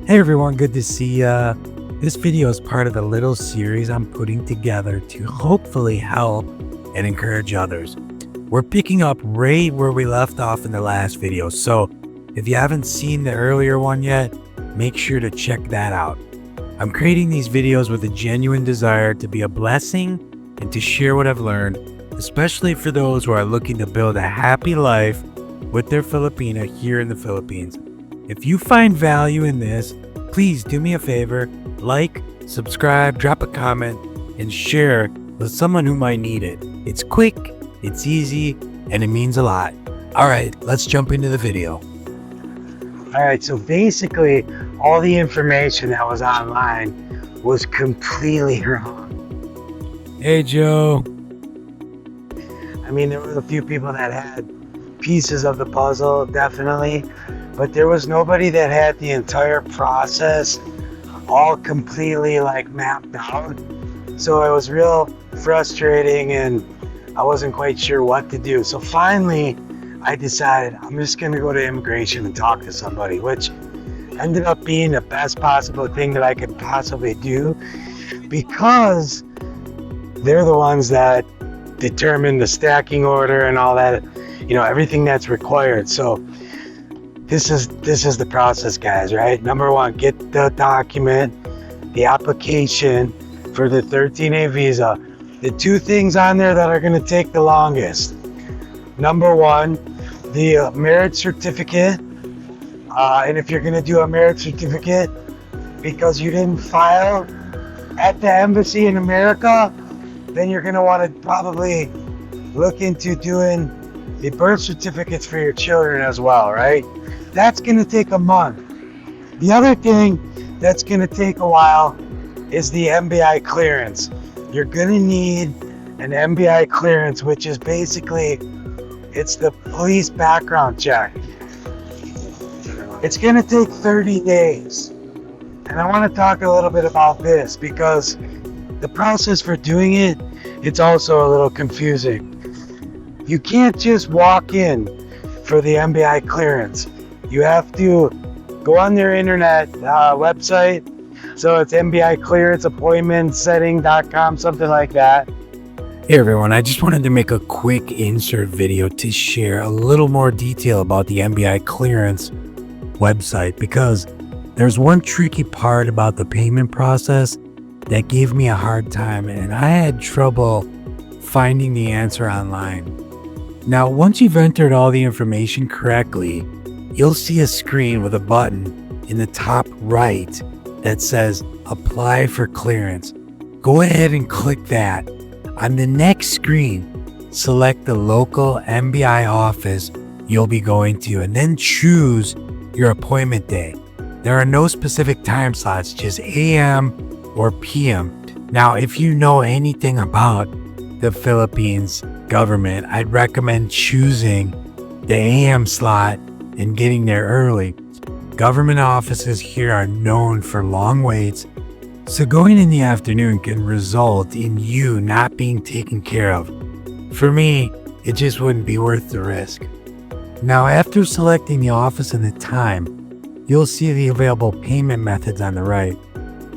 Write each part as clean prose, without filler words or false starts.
Hey everyone, good to see ya. This video is part of the little series I'm putting together to hopefully help and encourage others. We're picking up right where we left off in the last video, so if you haven't seen the earlier one yet, make sure to check that out. I'm creating these videos with a genuine desire to be a blessing and to share what I've learned, especially for those who are looking to build a happy life with their Filipina here in the Philippines. If you find value in this, please do me a favor, like, subscribe, drop a comment, and share with someone who might need it. It's quick, it's easy, and it means a lot. All right, let's jump into the video. All right, so basically, all the information that was online was completely wrong. Hey, Joe. I mean, there were a few people that had pieces of the puzzle, definitely, but there was nobody that had the entire process all completely mapped out. So it was real frustrating and I wasn't quite sure what to do. So finally I decided I'm just gonna go to immigration and talk to somebody, which ended up being the best possible thing that I could possibly do, because they're the ones that determine the stacking order and all that, everything that's required. So this is the process, guys, right? Number one, get the document, the application for the 13A visa. The two things on there that are going to take the longest. Number one, the marriage certificate. And if you're going to do a marriage certificate because you didn't file at the embassy in America, then you're going to want to probably look into doing the birth certificates for your children as well, right? That's going to take a month. The other thing that's going to take a while is the NBI clearance. You're going to need an NBI clearance, which is basically, it's the police background check. It's going to take 30 days. And I want to talk a little bit about this because the process for doing it, it's also a little confusing. You can't just walk in for the NBI clearance. You have to go on their internet website. So it's NBI clearance appointment setting.com, something like that. Hey everyone, I just wanted to make a quick insert video to share a little more detail about the NBI clearance website, because there's one tricky part about the payment process that gave me a hard time, and I had trouble finding the answer online. Now, once you've entered all the information correctly, you'll see a screen with a button in the top right that says apply for clearance. Go ahead and click that. On the next screen, select the local NBI office you'll be going to and then choose your appointment day. There are no specific time slots, just AM or PM. Now, if you know anything about the Philippines government, I'd recommend choosing the AM slot and getting there early. Government offices here are known for long waits, so going in the afternoon can result in you not being taken care of. For me, it just wouldn't be worth the risk. Now, after selecting the office and the time, you'll see the available payment methods on the right.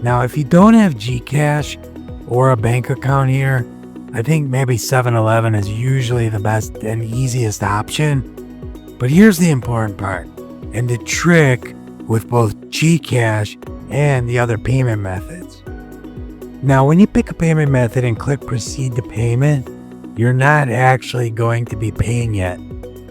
Now, if you don't have GCash or a bank account here, I think maybe 7-Eleven is usually the best and easiest option. But here's the important part, and the trick with both GCash and the other payment methods. Now, when you pick a payment method and click proceed to payment, you're not actually going to be paying yet.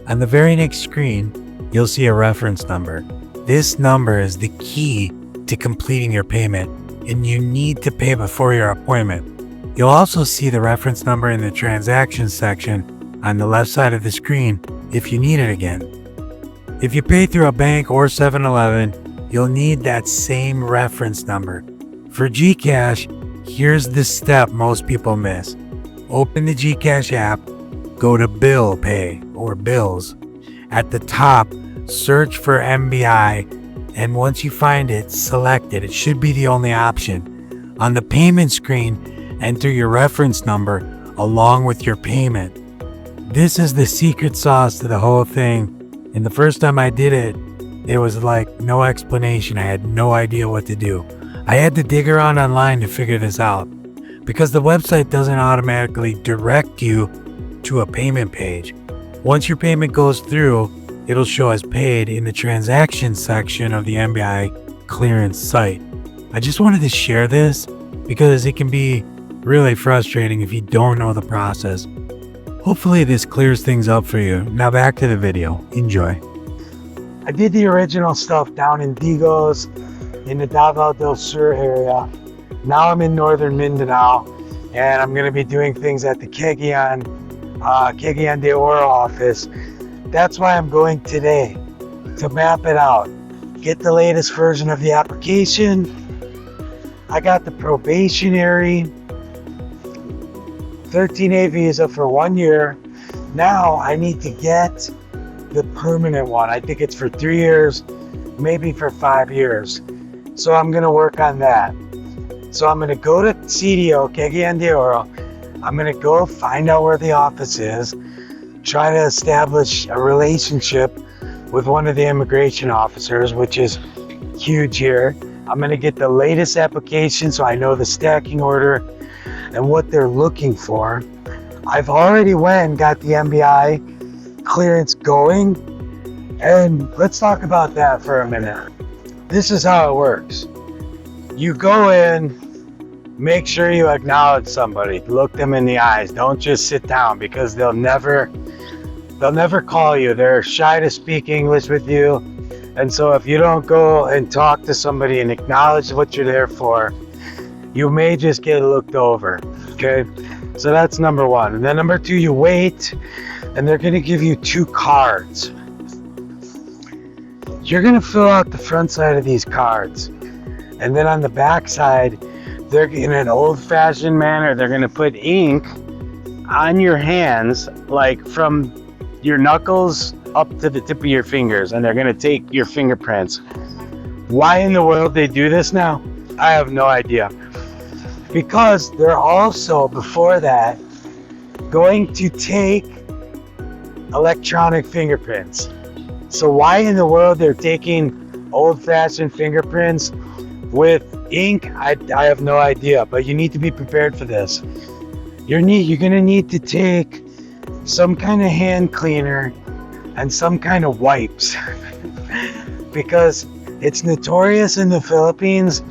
On the very next screen, you'll see a reference number. This number is the key to completing your payment, and you need to pay before your appointment. You'll also see the reference number in the transactions section on the left side of the screen if you need it again. If you pay through a bank or 7-Eleven, you'll need that same reference number. For GCash, here's the step most people miss. Open the GCash app, go to Bill Pay or Bills. At the top, search for NBI, and once you find it, select it. It should be the only option. On the payment screen, enter your reference number along with your payment. This is the secret sauce to the whole thing, and the first time I did it, It was like no explanation. I had no idea what to do. I had to dig around online to figure this out because the website doesn't automatically direct you to a payment page. Once your payment goes through, it'll show as paid in the transaction section of the NBI clearance site. I just wanted to share this because it can be really frustrating if you don't know the process. Hopefully this clears things up for you. Now back to the video. Enjoy. I did the original stuff down in Digos, in the Davao del Sur area. Now I'm in northern Mindanao, and I'm going to be doing things at the Cagayan de Oro office. That's why I'm going today, to map it out. Get the latest version of the application. I got the probationary 13A visa for 1 year. Now I need to get the permanent one. I think it's for 3 years, maybe for 5 years. So I'm gonna work on that. So I'm gonna go to CDO, Cagayan de Oro. I'm gonna go find out where the office is, try to establish a relationship with one of the immigration officers, which is huge here. I'm gonna get the latest application so I know the stacking order and what they're looking for. I've already went and got the NBI clearance going, and let's talk about that for a minute. This is how it works. You go in, make sure you acknowledge somebody, look them in the eyes. Don't just sit down because they'll never call you. They're shy to speak English with you. And so if you don't go and talk to somebody and acknowledge what you're there for, you may just get looked over, okay? So that's number one. And then number two, you wait, and they're gonna give you 2 cards. You're gonna fill out the front side of these cards. And then on the back side, they're in an old-fashioned manner, they're gonna put ink on your hands, like from your knuckles up to the tip of your fingers, and they're gonna take your fingerprints. Why in the world they do this now? I have no idea. Because they're also, before that, going to take electronic fingerprints. So why in the world they're taking old-fashioned fingerprints with ink, I have no idea, but you need to be prepared for this. You're gonna need to take some kind of hand cleaner and some kind of wipes because it's notorious in the Philippines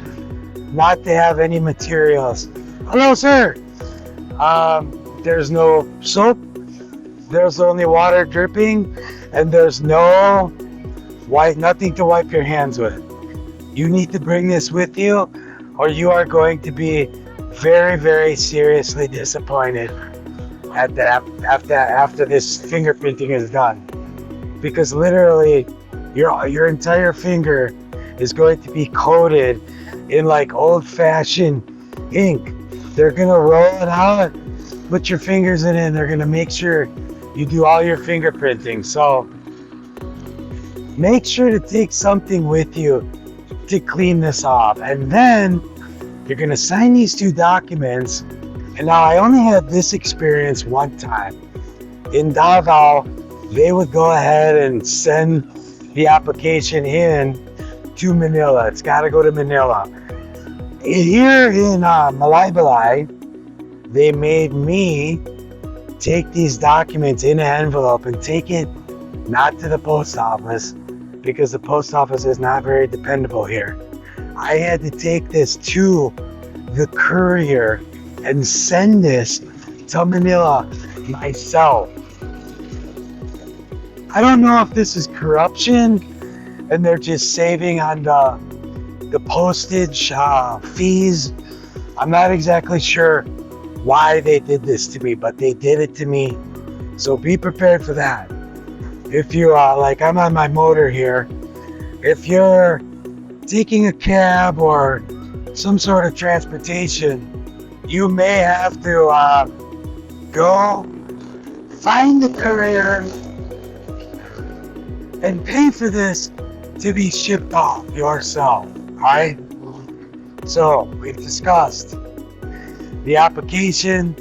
not to have any materials. Hello, sir. There's no soap, there's only water dripping, and there's nothing to wipe your hands with. You need to bring this with you, or you are going to be very, very seriously disappointed after this fingerprinting is done. Because literally, your entire finger is going to be coated in like old-fashioned ink. They're gonna roll it out, put your fingers in it, and they're gonna make sure you do all your fingerprinting. So make sure to take something with you to clean this off. And then you're gonna sign these 2 documents. And now I only had this experience one time. In Davao, they would go ahead and send the application in to Manila. It's gotta go to Manila. Here in Malaybalay, they made me take these documents in an envelope and take it not to the post office because the post office is not very dependable here. I had to take this to the courier and send this to Manila myself. I don't know if this is corruption and they're just saving on the postage fees. I'm not exactly sure why they did this to me, but they did it to me. So be prepared for that. If you like, I'm on my motor here. If you're taking a cab or some sort of transportation, you may have to go find the courier and pay for this to be shipped off yourself. Alright? So we've discussed the application,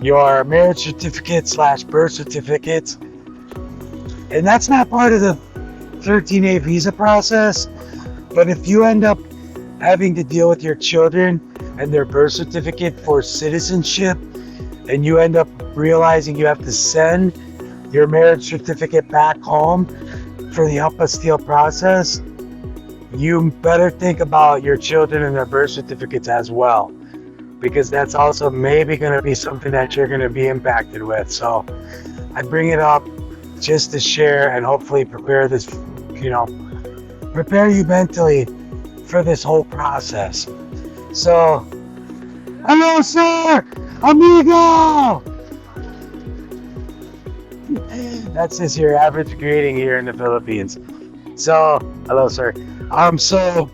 your marriage certificate / birth certificate, and that's not part of the 13A visa process. But if you end up having to deal with your children and their birth certificate for citizenship, and you end up realizing you have to send your marriage certificate back home for the apostille process, you better think about your children and their birth certificates as well, because that's also maybe going to be something that you're going to be impacted with. So I bring it up just to share and hopefully prepare this, prepare you mentally for this whole process. So, hello, sir, amigo. That's just your average greeting here in the Philippines. So, hello, sir. So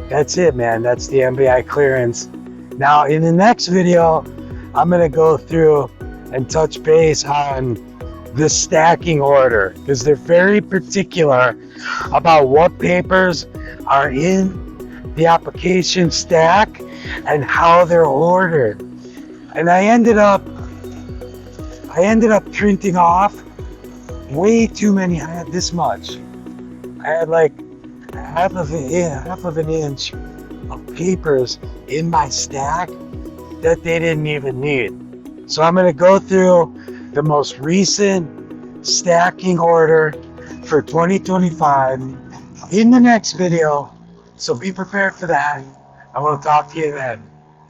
that's it, man. That's the NBI clearance. Now, in the next video, I'm gonna go through and touch base on the stacking order, because they're very particular about what papers are in the application stack and how they're ordered. And I ended up printing off way too many. I had this much. I had like half of an inch of papers in my stack that they didn't even need. So I'm going to go through the most recent stacking order for 2025 in the next video. So be prepared for that. I will talk to you then.